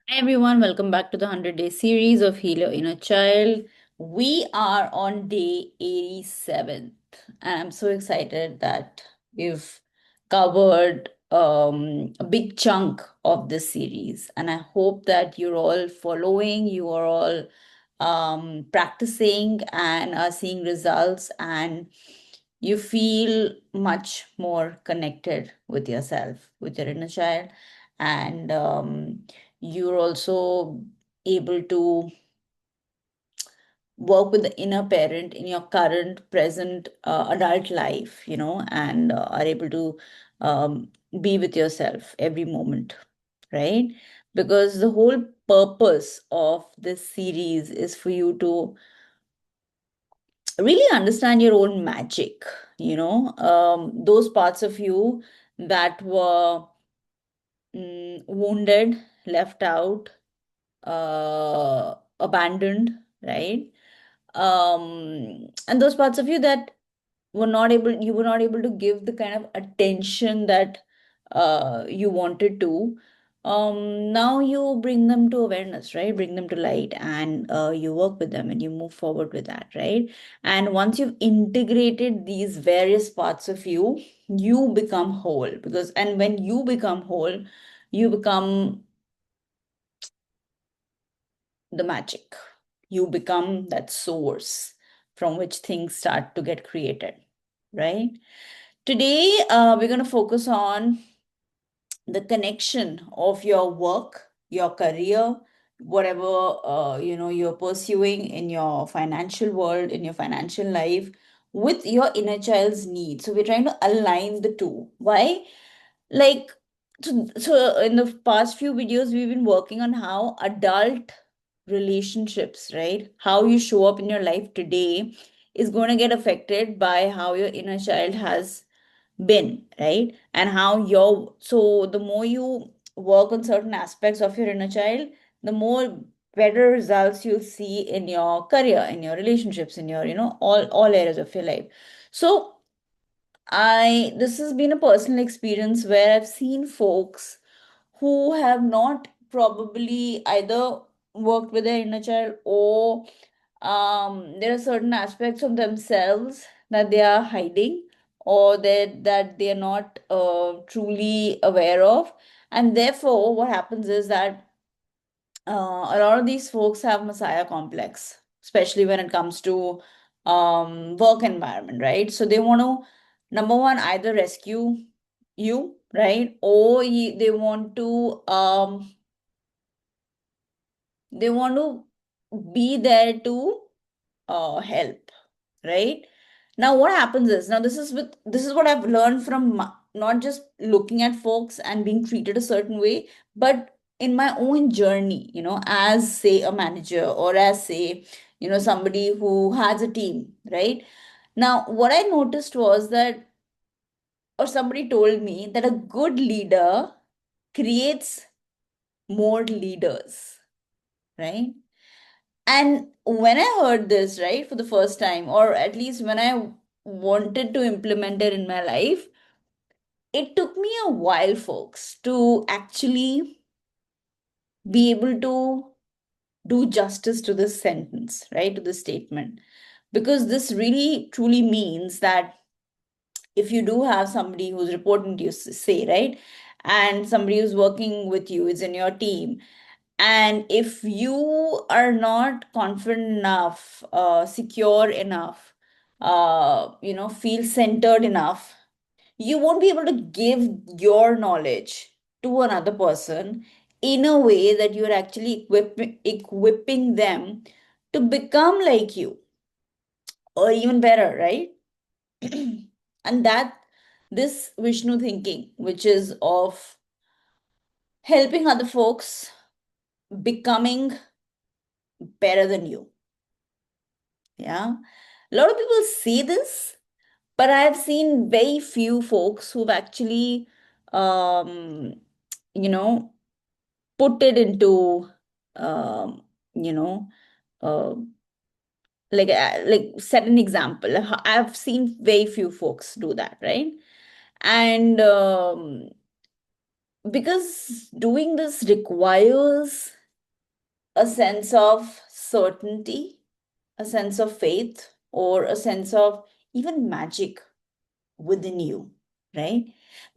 Hi everyone, welcome back to the 100-day series of Heal Your Inner Child. We are on day 87th, and I'm so excited that we've covered a big chunk of this series. And I hope that you're all following, you are all practicing, and are seeing results, and you feel much more connected with yourself, with your inner child. And you're also able to work with the inner parent in your current present adult life, and are able to be with yourself every moment, right? Because the whole purpose of this series is for you to really understand your own magic, those parts of you that were wounded, left out, abandoned, right? And those parts of you that you were not able to give the kind of attention that you wanted to. Now you bring them to awareness, right? Bring them to light, and you work with them and you move forward with that, right? And once you've integrated these various parts of you, you become whole. And when you become whole, you become the magic. You become that source from which things start to get created, right? Today, we're going to focus on the connection of your work, your career, whatever you're pursuing in your financial world, in your financial life, with your inner child's needs. So we're trying to align the two. Why? Like, so in the past few videos, we've been working on how adult relationships, right? How you show up in your life today is going to get affected by how your inner child has been, right? And how so the more you work on certain aspects of your inner child, the more better results you'll see in your career, in your relationships, in your, all areas of your life. So this has been a personal experience where I've seen folks who have not probably either worked with their inner child, or there are certain aspects of themselves that they are hiding, or that they are not truly aware of. And therefore what happens is that a lot of these folks have messiah complex, especially when it comes to work environment, right? So they want to, number one, either rescue you, right? Or they want to be there to help, right? Now what happens is, now this is what I've learned from not just looking at folks and being treated a certain way, but in my own journey, as say a manager, or as say, somebody who has a team, right? Now what I noticed was that, or somebody told me that a good leader creates more leaders, right? And when I heard this, right, for the first time, or at least when I wanted to implement it in my life, it took me a while, folks, to actually be able to do justice to this sentence, right, to this statement. Because this really truly means that if you do have somebody who's reporting to you, say, right, and somebody who's working with you is in your team, and if you are not confident enough, secure enough, feel centered enough, you won't be able to give your knowledge to another person in a way that you're actually equipping them to become like you, or even better, right? And that this Vishnu thinking, which is of helping other folks becoming better than you. Yeah. A lot of people say this, but I've seen very few folks who've actually, um, you know, put it into, um, you know, uh, like set an example. I've seen very few folks do that, right? And because doing this requires a sense of certainty, a sense of faith, or a sense of even magic within you, right?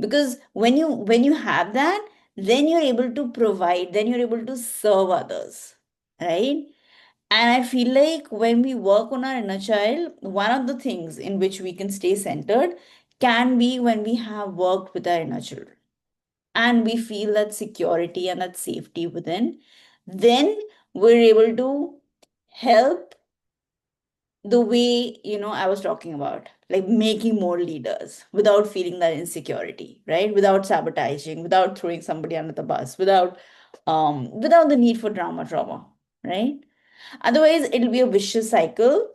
Because when you have that, then you're able to provide, then you're able to serve others, right? And I feel like when we work on our inner child, one of the things in which we can stay centered can be when we have worked with our inner children and we feel that security and that safety within, then we're able to help the way, I was talking about, like making more leaders without feeling that insecurity, right? Without sabotaging, without throwing somebody under the bus, without the need for trauma, right? Otherwise, it'll be a vicious cycle,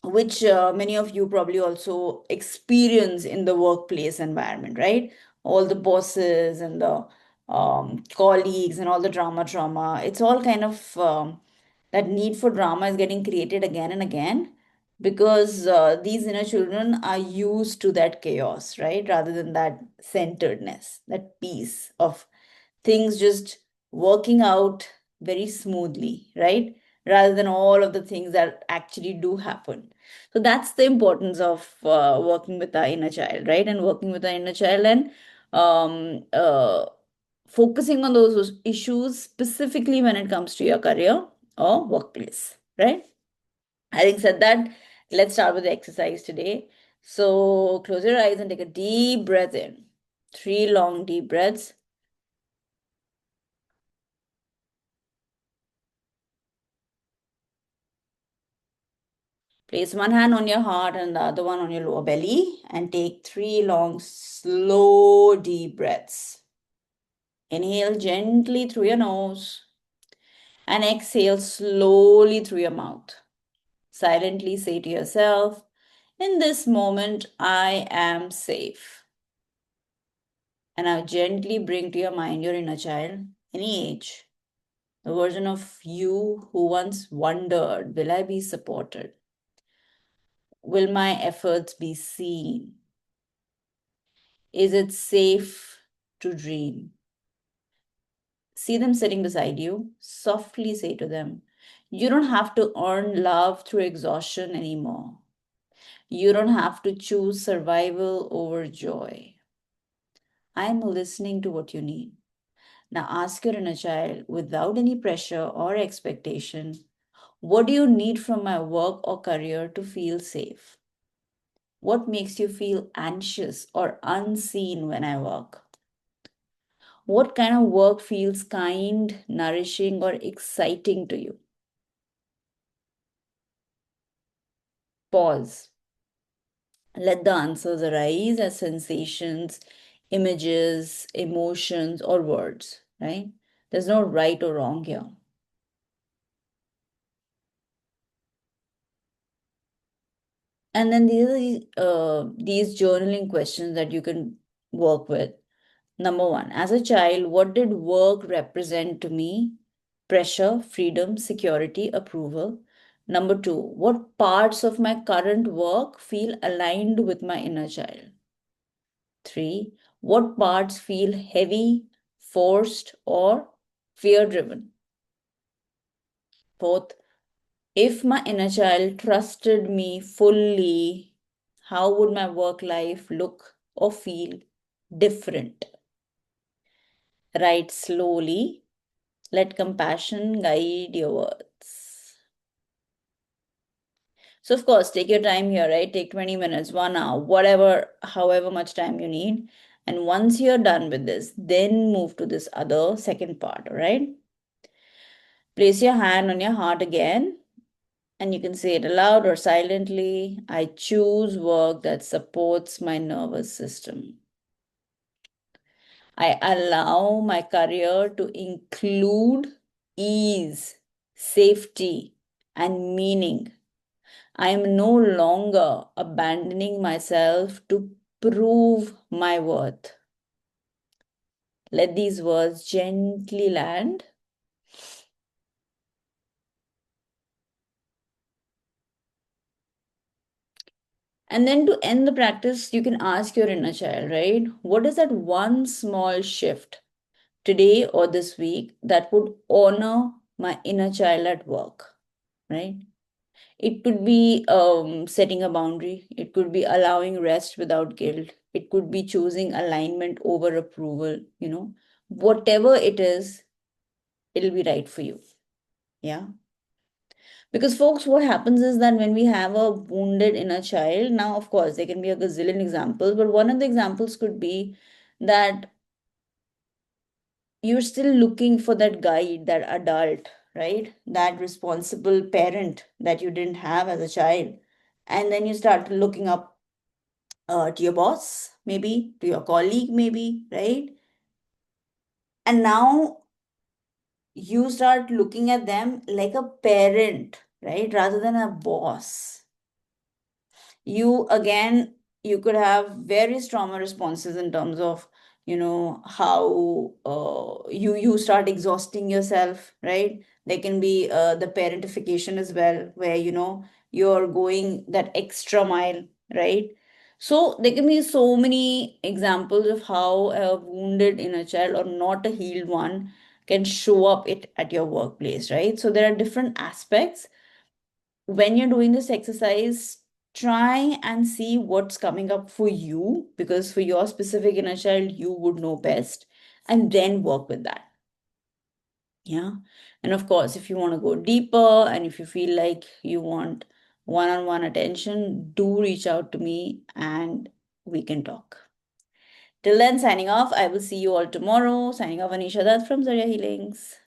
which many of you probably also experience in the workplace environment, right? All the bosses and the colleagues and all the trauma. It's all kind of that need for drama is getting created again and again because these inner children are used to that chaos, right? Rather than that centeredness, that peace of things just working out very smoothly, right? Rather than all of the things that actually do happen. So that's the importance of working with our inner child, right? And working with our inner child and um, uh, focusing on those issues specifically when it comes to your career or workplace, right? Having said that, let's start with the exercise today. So close your eyes and take a deep breath in. Three long deep breaths. Place one hand on your heart and the other one on your lower belly and take three long, slow, deep breaths. Inhale gently through your nose and exhale slowly through your mouth. Silently say to yourself, in this moment, I am safe. And now gently bring to your mind your inner child, any age, the version of you who once wondered, will I be supported? Will my efforts be seen? Is it safe to dream? See them sitting beside you. Softly say to them, you don't have to earn love through exhaustion anymore. You don't have to choose survival over joy. I'm listening to what you need. Now ask your inner child without any pressure or expectation, what do you need from my work or career to feel safe? What makes you feel anxious or unseen when I work? What kind of work feels kind, nourishing, or exciting to you? Pause. Let the answers arise as sensations, images, emotions, or words, right? There's no right or wrong here. And then these journaling questions that you can work with. Number one, as a child, what did work represent to me? Pressure, freedom, security, approval. Number two, what parts of my current work feel aligned with my inner child? Three, what parts feel heavy, forced, or fear driven? Fourth, if my inner child trusted me fully, how would my work life look or feel different? Write slowly. Let compassion guide your words. So, of course, take your time here, right? Take 20 minutes, 1 hour, whatever, however much time you need. And once you're done with this, then move to this other second part, all right? Place your hand on your heart again, and you can say it aloud or silently. I choose work that supports my nervous system. I allow my career to include ease, safety, and meaning. I am no longer abandoning myself to prove my worth. Let these words gently land. And then to end the practice, you can ask your inner child, right? What is that one small shift today or this week that would honor my inner child at work, right? It could be setting a boundary. It could be allowing rest without guilt. It could be choosing alignment over approval, whatever it is, it'll be right for you. Yeah. Because, folks, what happens is that when we have a wounded inner child, now, of course, there can be a gazillion examples, but one of the examples could be that you're still looking for that guide, that adult, right? That responsible parent that you didn't have as a child. And then you start looking up to your boss, maybe, to your colleague, maybe, right? And now you start looking at them like a parent, right? Rather than a boss. You again, you could have various trauma responses in terms of how you start exhausting yourself, right? There can be the parentification as well, where you're going that extra mile, right? So there can be so many examples of how a wounded inner child or not a healed one can show up it at your workplace, right? So there are different aspects. When you're doing this exercise, try and see what's coming up for you, because for your specific inner child, you would know best, and then work with that. Yeah. And of course, if you want to go deeper and if you feel like you want one on one attention, do reach out to me and we can talk. Till then, signing off. I will see you all tomorrow. Signing off, Anisha Dutt from Zarya Healings.